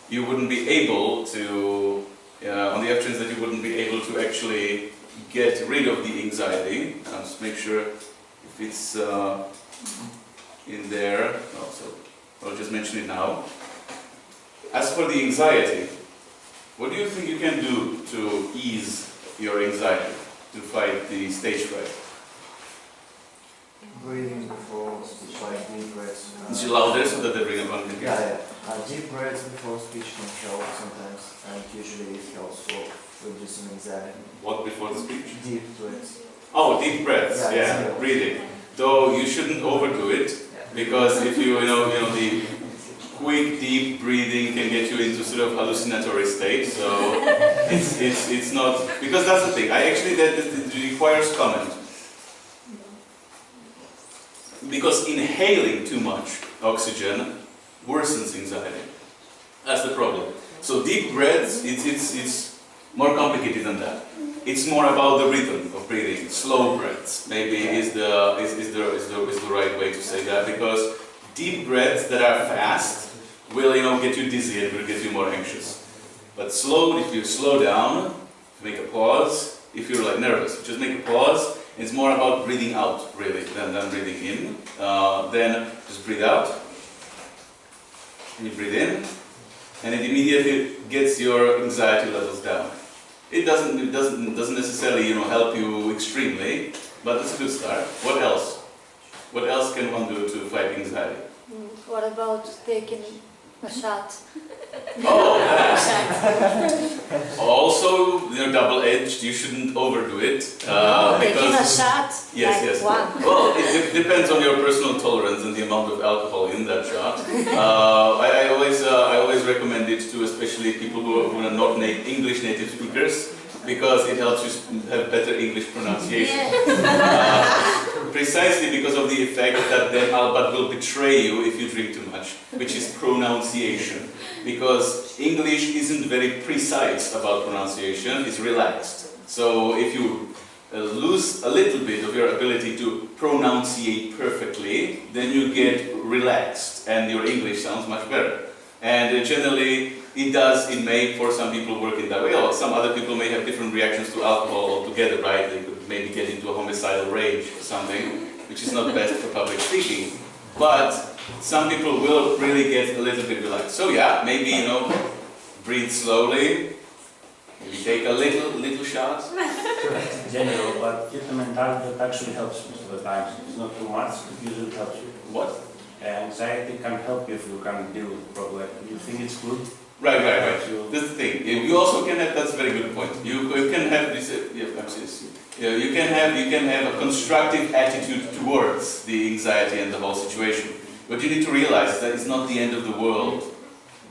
you wouldn't be able to, on the F trains, that you wouldn't be able to actually get rid of the anxiety. Just make sure if it's in there. Oh, so I'll just mention it now. As for the anxiety, what do you think you can do to ease your anxiety, to fight the stage fright? Breathing before speech, like deep breaths. Is it louder so that everyone can hear? Yeah. Deep breaths before speech can help sometimes, and usually it helps for reducing anxiety. What before the speech? Deep breaths. Oh, deep breaths. Yeah, breathing. Though you shouldn't overdo it, because if you know the quick deep breathing can get you into sort of hallucinatory state. So it's not, because that's the thing. That it requires comment. Because inhaling too much oxygen worsens anxiety. That's the problem. So deep breaths, it's more complicated than that. It's more about the rhythm of breathing. Slow breaths maybe is the right way to say that, because deep breaths that are fast will get you dizzy and will get you more anxious. But slow, if you slow down, make a pause. If you're like nervous, just make a pause. It's more about breathing out, really, than breathing in. Then just breathe out, and you breathe in, and it immediately gets your anxiety levels down. It doesn't necessarily help you extremely, but it's a good start. What else? What else can one do to fight anxiety? What about taking a shot? Oh, also, double-edged. You shouldn't overdo it. Taking a shot. Yes. One. Well, it depends on your personal tolerance and the amount of alcohol in that shot. I always recommend it to especially people who are not English native speakers, because it helps you have better English pronunciation. Precisely because of the effect that then Albat will betray you if you drink too much, which is pronunciation. Because English isn't very precise about pronunciation, it's relaxed. So if you lose a little bit of your ability to pronunciate perfectly, then you get relaxed and your English sounds much better. And generally, it may, for some people, work in that way. Or some other people may have different reactions to alcohol altogether, right? They could maybe get into a homicidal rage or something, which is not best for public speaking. But some people will really get a little bit relaxed. So yeah, maybe, breathe slowly, maybe take a little shot. In general, but keep the mentality that actually helps most of the time. It's not too much, it usually helps you. What? Anxiety can help you if you can deal with the problem. You think it's good? Right. That's the thing. You also can have, that's a very good point. You can have this, you can have a constructive attitude towards the anxiety and the whole situation. But you need to realize that it's not the end of the world.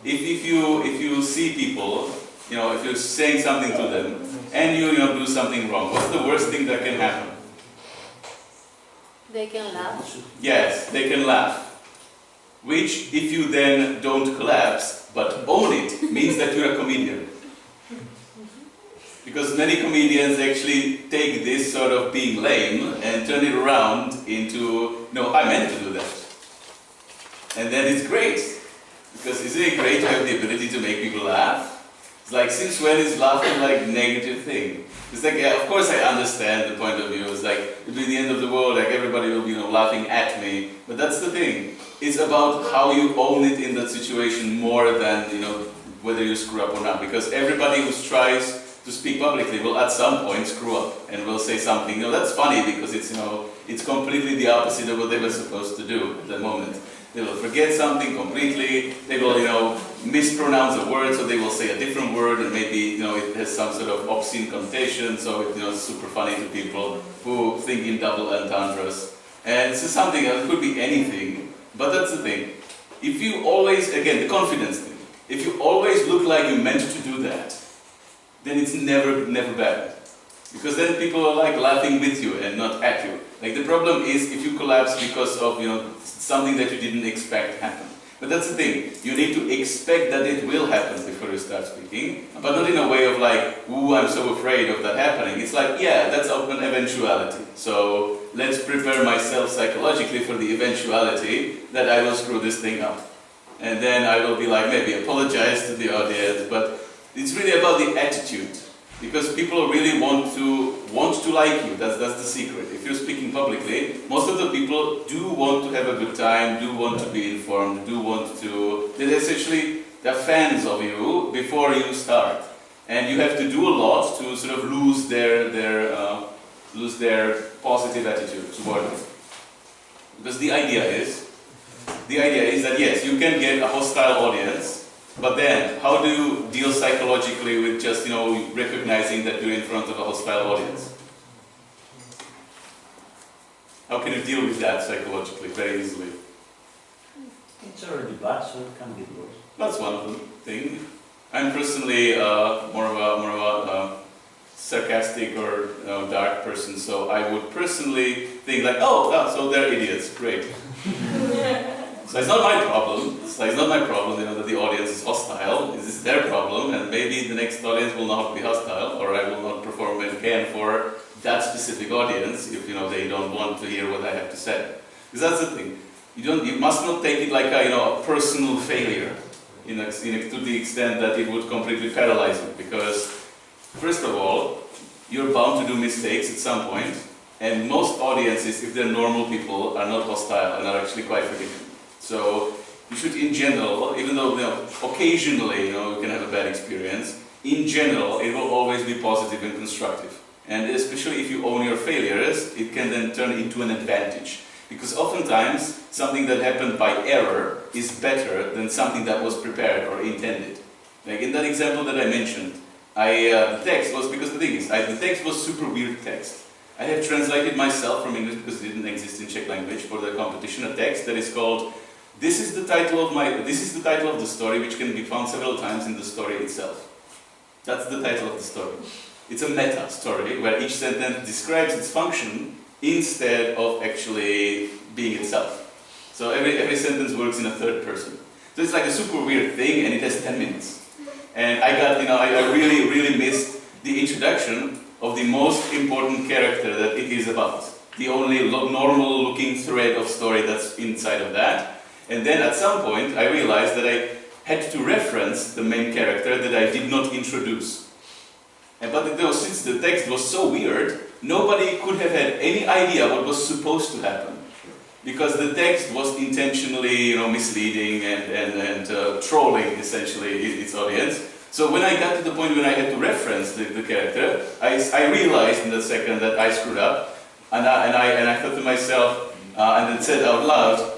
If you see people, if you're saying something to them, and you do something wrong, what's the worst thing that can happen? They can laugh. Yes, they can laugh. Which, if you then don't collapse, but own it, means that you're a comedian. Because many comedians actually take this sort of being lame and turn it around into, no, I meant to do that. And then it's great. Because isn't it great to have the ability to make people laugh? It's like, since when is laughter like a negative thing? It's like, yeah, of course I understand the point of view. It's like, it'll be the end of the world, like everybody will be laughing at me. But that's the thing. It's about how you own it in that situation more than, whether you screw up or not. Because everybody who tries to speak publicly will at some point screw up and will say something, that's funny because it's completely the opposite of what they were supposed to do at that moment. They will forget something completely, they will, mispronounce a word, so they will say a different word, and maybe, it has some sort of obscene connotation, so it's super funny to people who think in double entendres. And it's something that could be anything, but that's the thing. If you always, again, the confidence thing, if you always look like you meant to do that, then it's never bad. Because then people are like laughing with you and not at you. Like the problem is if you collapse because of something that you didn't expect happen. But that's the thing, you need to expect that it will happen before you start speaking, but not in a way of like, ooh, I'm so afraid of that happening. It's like, yeah, that's an eventuality. So let's prepare myself psychologically for the eventuality that I will screw this thing up. and then I will be like, maybe apologize to the audience, but it's really about the attitude, because people really want to like you. That's the secret. If you're speaking publicly, most of the people do want to have a good time, do want to be informed, they're fans of you before you start, and you have to do a lot to sort of lose their positive attitude toward you. Because the idea is that yes, you can get a hostile audience, but then how do you deal psychologically with just, recognizing that you're in front of a hostile audience? How can you deal with that psychologically, very easily? It's already bad, so it can get worse. That's one thing. I'm personally more of a sarcastic or dark person, so I would personally think like, so they're idiots, great. So it's not my problem. That the audience is hostile. This is their problem, and maybe the next audience will not be hostile, or I will not perform again for that specific audience if they don't want to hear what I have to say. Because that's the thing. You must not take it like a personal failure, to the extent that it would completely paralyze you. Because first of all, you're bound to do mistakes at some point, and most audiences, if they're normal people, are not hostile and are actually quite forgiving. So you should, in general, even though occasionally you can have a bad experience, in general it will always be positive and constructive. And especially if you own your failures, it can then turn into an advantage. Because oftentimes something that happened by error is better than something that was prepared or intended. Like in that example that I mentioned, the text was, because the thing is, the text was super weird text. I have translated myself from English, because it didn't exist in Czech language, for the competition, a text that is called, this is the title of the story, which can be found several times in the story itself. That's the title of the story. It's a meta story, where each sentence describes its function instead of actually being itself. So every sentence works in a third person. So it's like a super weird thing, and it has 10 minutes. And I really missed the introduction of the most important character that it is about. The only normal looking thread of story that's inside of that. And then at some point I realized that I had to reference the main character that I did not introduce. But since the text was so weird, nobody could have had any idea what was supposed to happen. Because the text was intentionally misleading and trolling essentially its audience. So when I got to the point when I had to reference the character, I realized in that second that I screwed up, and I thought to myself, and then said out loud,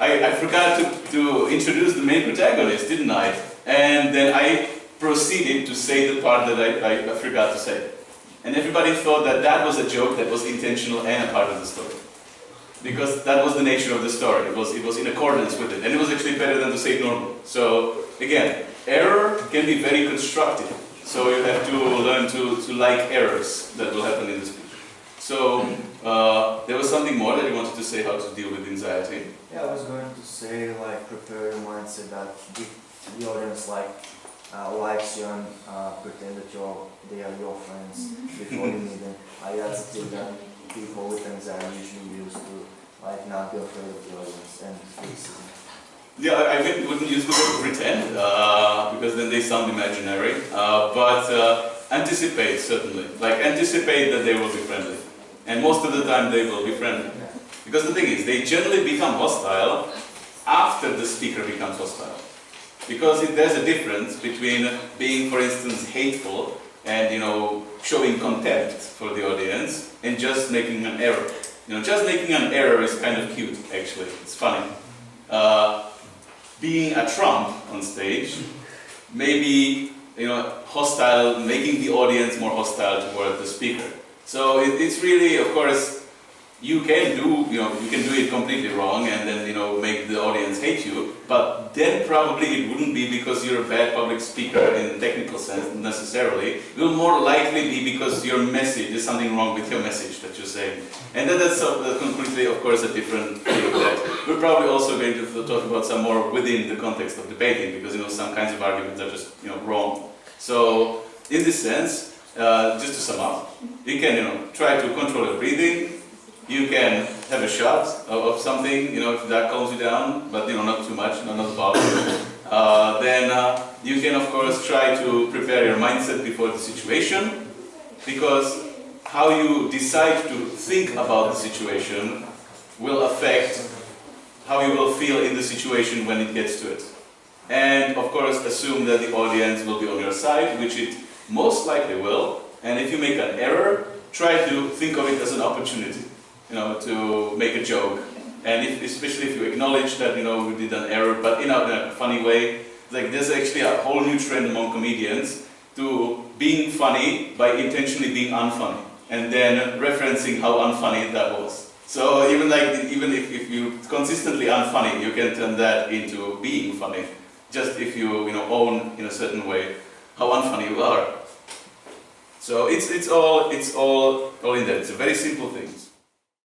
I forgot to introduce the main protagonist, didn't I? And then I proceeded to say the part that I forgot to say. And everybody thought that was a joke that was intentional and a part of the story. Because that was the nature of the story. It was in accordance with it. And it was actually better than to say it normally. So, again, error can be very constructive. So you have to learn to like errors that will happen in the speech. So, there was something more that you wanted to say, how to deal with anxiety. Yeah, I was going to say, prepare your mindset that if the audience likes you and pretend that they are your friends before you meet them. That's the thing that people with anxiety usually use to not be afraid of the audience and criticism. Yeah, I wouldn't use the word pretend, because then they sound imaginary, but anticipate, certainly. Anticipate that they will be friendly. And most of the time they will be friendly. Because the thing is, they generally become hostile after the speaker becomes hostile. Because there's a difference between being, for instance, hateful and, showing contempt for the audience and just making an error. Just making an error is kind of cute, actually. It's funny. Being a trump on stage, maybe, hostile, making the audience more hostile toward the speaker. So it's really, of course, you can do it completely wrong and then, make the audience hate you, but then probably it wouldn't be because you're a bad public speaker in the technical sense necessarily. It will more likely be because your message, there's something wrong with your message that you're saying. And then that's completely, of course, a different thing of that. We're probably also going to talk about some more within the context of debating, because, some kinds of arguments are just, wrong. So, in this sense, just to sum up, you can, try to control your breathing. You can have a shot of something, if that calms you down, but not too much, not powerful. Then you can of course try to prepare your mindset before the situation, because how you decide to think about the situation will affect how you will feel in the situation when it gets to it. And of course assume that the audience will be on your side, which it most likely will. And if you make an error, try to think of it as an opportunity, to make a joke. And especially if you acknowledge that, we did an error, but in a funny way. Like, there's actually a whole new trend among comedians to being funny by intentionally being unfunny, and then referencing how unfunny that was. So even if you're consistently unfunny, you can turn that into being funny, just if you own in a certain way how unfunny you are. So it's all in there. It's a very simple thing.